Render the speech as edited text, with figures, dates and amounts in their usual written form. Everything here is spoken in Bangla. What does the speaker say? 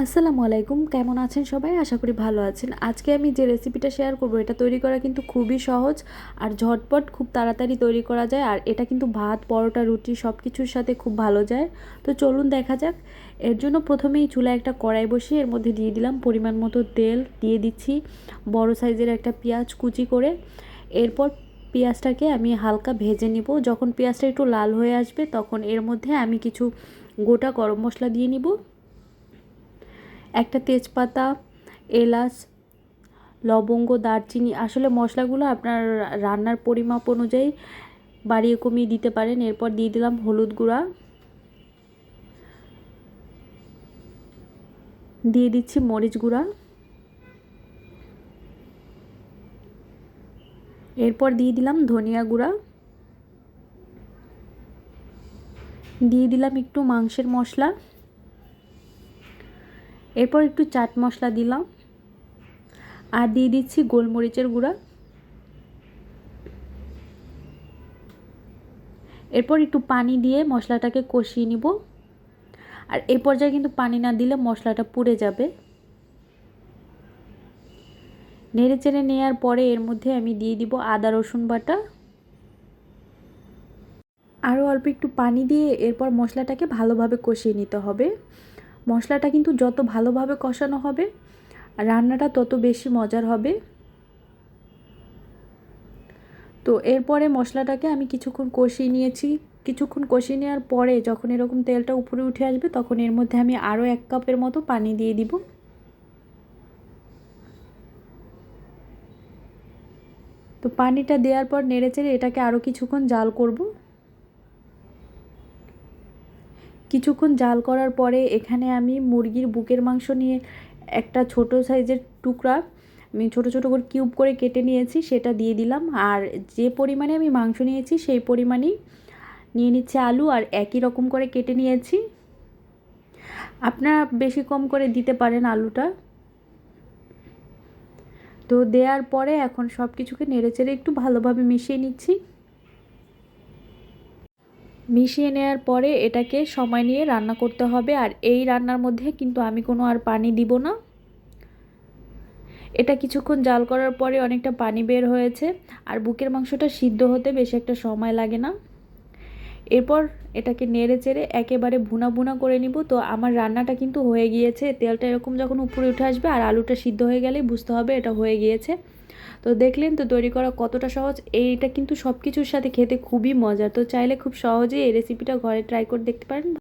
আসসালামু আলাইকুম, কেমন আছেন সবাই? আশা করি ভালো আছেন। আজকে আমি যে রেসিপিটা শেয়ার করব এটা তৈরি করা কিন্তু খুবই সহজ আর ঝটপট খুব তাড়াতাড়ি তৈরি করা যায়। আর এটা কিন্তু ভাত, পরোটা, রুটি সব কিছুর সাথে খুব ভালো যায়। তো চলুন দেখা যাক। এর জন্য প্রথমেই চুলায় একটা কড়াই বসিয়ে এর মধ্যে দিয়ে দিলাম পরিমাণ মতো তেল, দিয়ে দিচ্ছি বড় সাইজের একটা পেঁয়াজ কুচি করে। এরপর পেঁয়াজটাকে আমি হালকা ভেজে নিব। যখন পেঁয়াজটা একটু লাল হয়ে আসবে তখন এর মধ্যে আমি কিছু গোটা গরম মশলা দিয়ে নিব, একটা তেজপাতা, এলাচ, লবঙ্গ, দারচিনি। আসলে মশলাগুলো আপনার রান্নার পরিমাপ অনুযায়ী বাড়িয়ে কমিয়ে দিতে পারেন। এরপর দিয়ে দিলাম হলুদ গুঁড়া, দিয়ে দিচ্ছি মরিচ গুঁড়া, এরপর দিয়ে দিলাম ধনিয়া গুঁড়া, দিয়ে দিলাম একটু মাংসের মশলা, এরপর একটু চাট মশলা দিলাম আর দিয়ে দিচ্ছি গোলমরিচের গুঁড়া। এরপর একটু পানি দিয়ে মশলাটাকে কষিয়ে নিব। আর এই পর্যায়ে কিন্তু পানি না দিলে মশলাটা পুড়ে যাবে। নেড়ে চেড়ে নেওয়ার পরে এর মধ্যে আমি দিয়ে দিব আদা রসুন বাটা, আরও অল্প একটু পানি দিয়ে এরপর মশলাটাকে ভালোভাবে কষিয়ে নিতে হবে। মশলাটা কিন্তু যত ভালোভাবে কষানো হবে রান্নাটা তত বেশি মজার হবে। তো এরপরে মশলাটাকে আমি কিছুক্ষণ কষিয়ে নিয়েছি। কিছুক্ষণ কষিয়ে নেওয়ার পরে যখন এরকম তেলটা উপরে উঠে আসবে তখন এর মধ্যে আমি আরও 1 কাপের মতো পানি দিয়ে দিব। তো পানিটা দেওয়ার পর নেড়েচেড়ে এটাকে আরও কিছুক্ষণ জাল করব। কিছুক্ষণ জাল করার পরে এখানে আমি মুরগির বুকের মাংস নিয়ে একটা ছোট সাইজের টুকরা আমি ছোট ছোট করে কিউব করে কেটে নিয়েছি, সেটা দিয়ে দিলাম। আর যে পরিমাণে আমি মাংস নিয়েছি সেই পরিমাণেই নিয়ে নিচ্ছে আলু, আর একই রকম করে কেটে নিয়েছি। আপনারা বেশি কম করে দিতে পারেন আলুটা। তো দেওয়ার পরে এখন সব কিছুকে নেড়েচেড়ে একটু ভালোভাবে মিশিয়ে নিচ্ছি। মিশিয়ে নেওয়ার পরে এটাকে সময় নিয়ে রান্না করতে হবে। আর এই রান্নার মধ্যে কিন্তু আমি কোনো আর পানি দিব না। এটা কিছুক্ষণ জাল করার পরে অনেকটা পানি বের হয়েছে। আর বুকের মাংসটা সিদ্ধ হতে বেশি একটা সময় লাগে না। এরপর এটাকে নেড়ে চেড়ে একেবারে ভুনা ভুনা করে নিব। তো আমার রান্নাটা কিন্তু হয়ে গিয়েছে। তেলটা এরকম যখন উপরে উঠে আসবে আর আলুটা সিদ্ধ হয়ে গেলেই বুঝতে হবে এটা হয়ে গিয়েছে। তো দেখলেন তো তৈরি করা কতটা সহজ। এইটা কিন্তু সব কিছুর সাথে খেতে খুবই মজার। তো চাইলে খুব সহজেই এই রেসিপিটা ঘরে ট্রাই করে দেখতে পারেন।